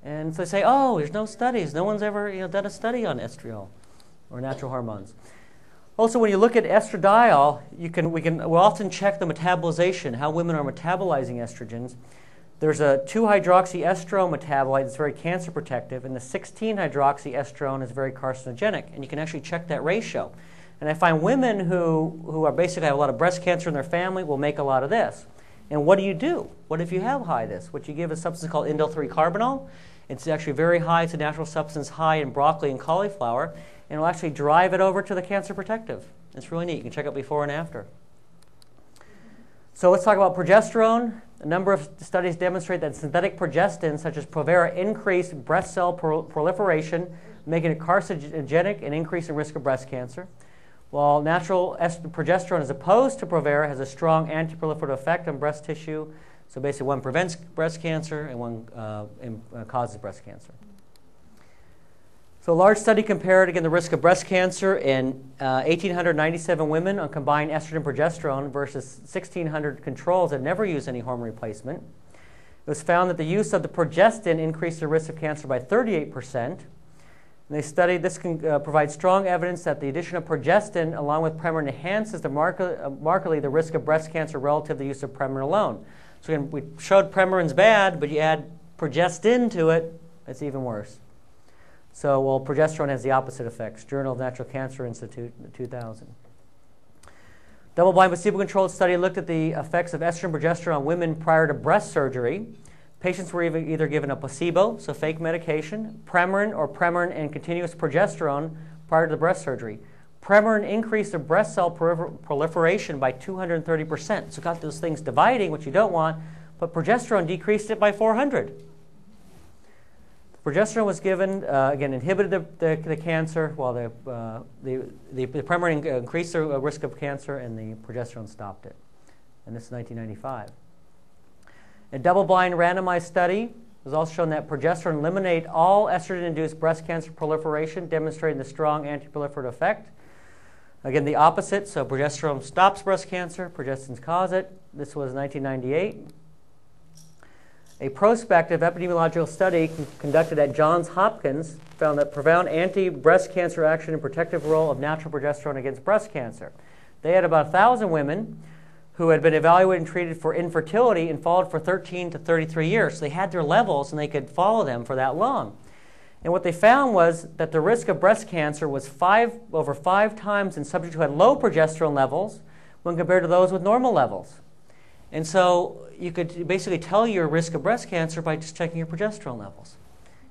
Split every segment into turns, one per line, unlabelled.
And so they say, oh, there's no studies. No one's ever done a study on estriol or natural hormones. Also, when you look at estradiol, we'll often check the metabolization, how women are metabolizing estrogens. There's a 2-hydroxyestrone metabolite that's very cancer protective, and the 16-hydroxyestrone is very carcinogenic. And you can actually check that ratio. And I find women who are basically have a lot of breast cancer in their family will make a lot of this. And what do? What if you have high this? What you give is a substance called indole-3-carbinol. It's actually very high. It's a natural substance high in broccoli and cauliflower. And it'll actually drive it over to the cancer protective. It's really neat. You can check out before and after. So let's talk about progesterone. A number of studies demonstrate that synthetic progestins, such as Provera, increase breast cell proliferation, making it carcinogenic and increasing risk of breast cancer. While natural progesterone, as opposed to Provera, has a strong antiproliferative effect on breast tissue. So basically, one prevents breast cancer and one causes breast cancer. So a large study compared, again, the risk of breast cancer in 1,897 women on combined estrogen and progesterone versus 1,600 controls that never used any hormone replacement. It was found that the use of the progestin increased the risk of cancer by 38%. And they studied this can provide strong evidence that the addition of progestin along with Premarin enhances markedly the risk of breast cancer relative to the use of Premarin alone. So again, we showed Premarin's bad, but you add progestin to it, it's even worse. So, well, progesterone has the opposite effects. Journal of Natural Cancer Institute, 2000. Double-blind placebo-controlled study looked at the effects of estrogen and progesterone on women prior to breast surgery. Patients were either given a placebo, so fake medication, Premarin or Premarin and continuous progesterone prior to the breast surgery. Premarin increased the breast cell proliferation by 230%. So got those things dividing, which you don't want, but progesterone decreased it by 400. Progesterone was given, again, inhibited the cancer, while the Premarin increased the risk of cancer, and the progesterone stopped it. And this is 1995. A double-blind randomized study was also shown that progesterone eliminated all estrogen-induced breast cancer proliferation, demonstrating the strong antiproliferative effect. Again, the opposite, so progesterone stops breast cancer, progestins cause it. This was 1998. A prospective epidemiological study conducted at Johns Hopkins found that profound anti-breast cancer action and protective role of natural progesterone against breast cancer. They had about 1,000 women who had been evaluated and treated for infertility and followed for 13 to 33 years. So they had their levels and they could follow them for that long. And what they found was that the risk of breast cancer was over 5 times in subjects who had low progesterone levels when compared to those with normal levels. And so you could basically tell your risk of breast cancer by just checking your progesterone levels.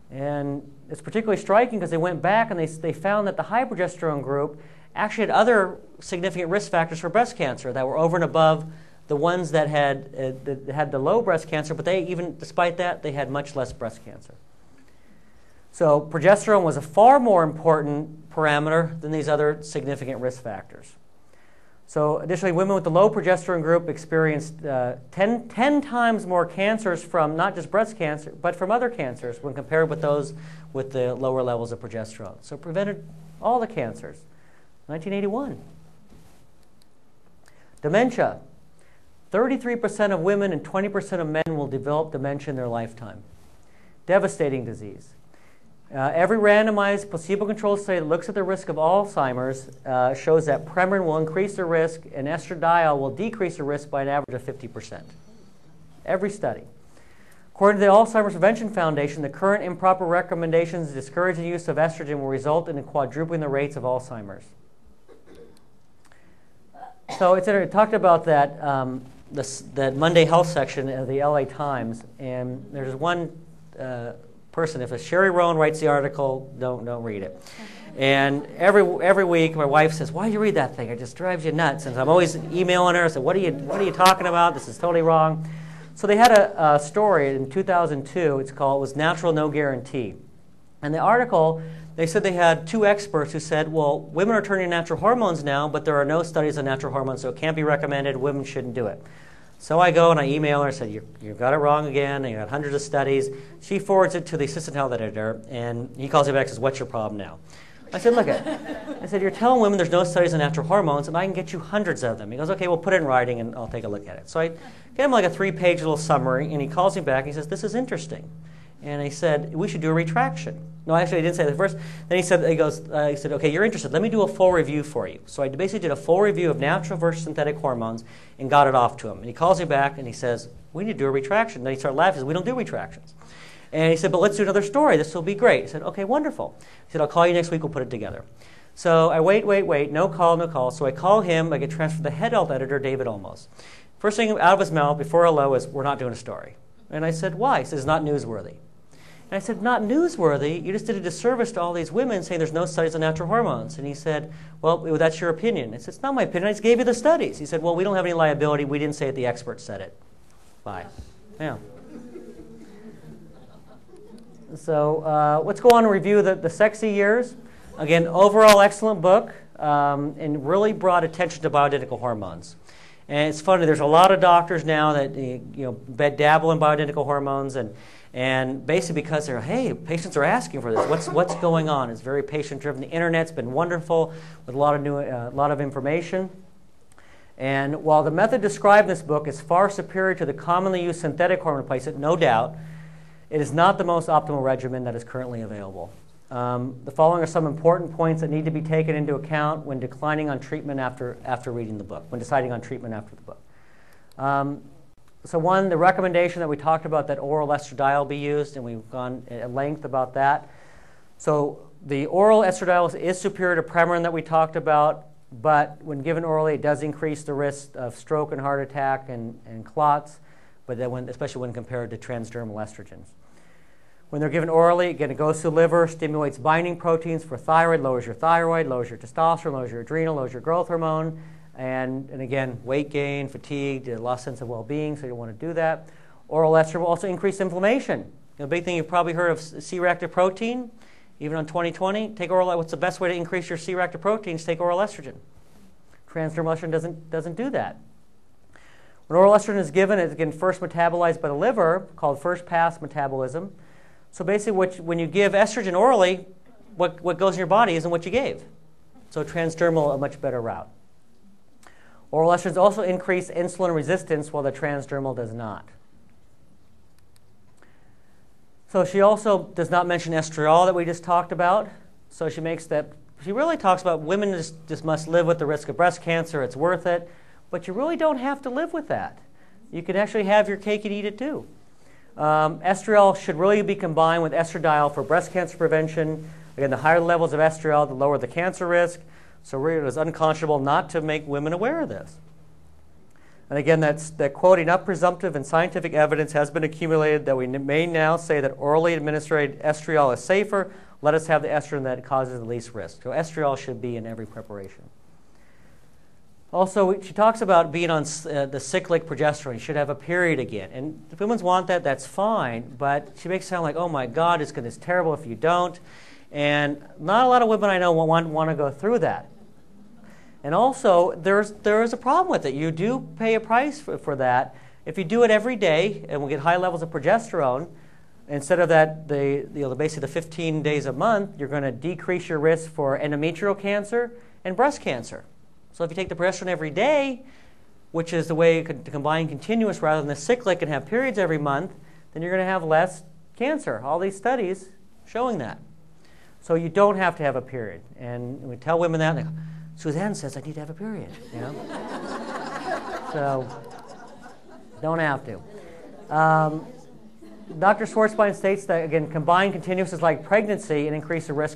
And it's particularly striking because they went back and they found that the high progesterone group actually had other significant risk factors for breast cancer that were over and above the ones that had the low breast cancer, but despite that, they had much less breast cancer. So progesterone was a far more important parameter than these other significant risk factors. So additionally, women with the low progesterone group experienced 10 times more cancers from not just breast cancer, but from other cancers when compared with those with the lower levels of progesterone. So it prevented all the cancers. 1981. Dementia. 33% of women and 20% of men will develop dementia in their lifetime. Devastating disease. Every randomized placebo-controlled study that looks at the risk of Alzheimer's shows that Premarin will increase the risk and estradiol will decrease the risk by an average of 50%. Every study. According to the Alzheimer's Prevention Foundation, the current improper recommendations discouraging the use of estrogen will result in quadrupling the rates of Alzheimer's. So it talked about that, that Monday Health section of the LA Times, and there's one person, if Sherry Rowan writes the article, don't read it. And every week my wife says, "Why do you read that thing? It just drives you nuts." And I'm always emailing her. I said, "What are you talking about? This is totally wrong." So they had a story in 2002. It was Natural No Guarantee. And the article, they said they had 2 experts who said, well, women are turning to natural hormones now, but there are no studies on natural hormones, so it can't be recommended. Women shouldn't do it. So I go and I email her and said, you've got it wrong again. You got hundreds of studies. She forwards it to the assistant health editor, and he calls me back and says, "What's your problem now?" I said, "Look it." I said, "You're telling women there's no studies on natural hormones, and I can get you hundreds of them." He goes, "Okay, we'll put it in writing, and I'll take a look at it." So I get him like a 3-page little summary, and he calls me back and he says, "This is interesting." And he said, we should do a retraction. No, actually, I didn't say that first. Then he said, he said, okay, you're interested. Let me do a full review for you. So I basically did a full review of natural versus synthetic hormones and got it off to him. And he calls me back and he says, we need to do a retraction. Then he started laughing. He said, we don't do retractions. And he said, but let's do another story. This will be great. I said, okay, wonderful. He said, I'll call you next week. We'll put it together. So I wait. No call. So I call him. I get transferred to the head health editor, David Olmos. First thing out of his mouth before hello is, we're not doing a story. And I said, why? He says, it's not newsworthy. And I said, not newsworthy? You just did a disservice to all these women saying there's no studies on natural hormones. And he said, well, that's your opinion. I said, it's not my opinion. I just gave you the studies. He said, well, we don't have any liability. We didn't say it. The experts said it. Bye. Yeah. So let's go on and review the sexy years. Again, overall excellent book, and really brought attention to bioidentical hormones. And it's funny, there's a lot of doctors now that dabble in bioidentical hormones, and basically because hey, patients are asking for this. What's going on? It's very patient-driven. The internet's been wonderful with a lot of information. And while the method described in this book is far superior to the commonly used synthetic hormone replacement, no doubt, it is not the most optimal regimen that is currently available. The following are some important points that need to be taken into account when declining on treatment after reading the book, when deciding on treatment after the book. So one, the recommendation that we talked about that oral estradiol be used, and we've gone at length about that. So the oral estradiol is superior to Premarin that we talked about, but when given orally, it does increase the risk of stroke and heart attack and clots, but especially when compared to transdermal estrogens. When they're given orally, again, it goes to the liver, stimulates binding proteins for thyroid, lowers your testosterone, lowers your adrenal, lowers your growth hormone, and again, weight gain, fatigue, lost sense of well-being, so you don't want to do that. Oral estrogen will also increase inflammation. The big thing you've probably heard of C-reactive protein, even on 2020, take oral. What's the best way to increase your C-reactive proteins? Take oral estrogen. Transdermal estrogen doesn't do that. When oral estrogen is given, it's again first metabolized by the liver, called first-pass metabolism. So basically, when you give estrogen orally, what goes in your body isn't what you gave. So transdermal, a much better route. Oral estrogens also increase insulin resistance, while the transdermal does not. So she also does not mention estriol that we just talked about. So she really talks about women just must live with the risk of breast cancer. It's worth it. But you really don't have to live with that. You can actually have your cake and eat it too. Estriol should really be combined with estradiol for breast cancer prevention. Again, the higher levels of estriol, the lower the cancer risk. So really it is unconscionable not to make women aware of this. And again, that quote, enough presumptive and scientific evidence has been accumulated that we may now say that orally administered estriol is safer. Let us have the estrogen that causes the least risk. So estriol should be in every preparation. Also, she talks about being on the cyclic progesterone. You should have a period again. And if women want that, that's fine. But she makes it sound like, oh my God, it's terrible if you don't. And not a lot of women I know want to go through that. And also, there is a problem with it. You do pay a price for that. If you do it every day and we get high levels of progesterone, instead of that, basically the 15 days a month, you're going to decrease your risk for endometrial cancer and breast cancer. So if you take the progesterone every day, which is the way you could combine continuous rather than the cyclic and have periods every month, then you're going to have less cancer. All these studies showing that. So you don't have to have a period. And we tell women that, and they go, Suzanne says I need to have a period. So don't have to. Dr. Schwartzbein states that, again, combined continuous is like pregnancy and increase the risk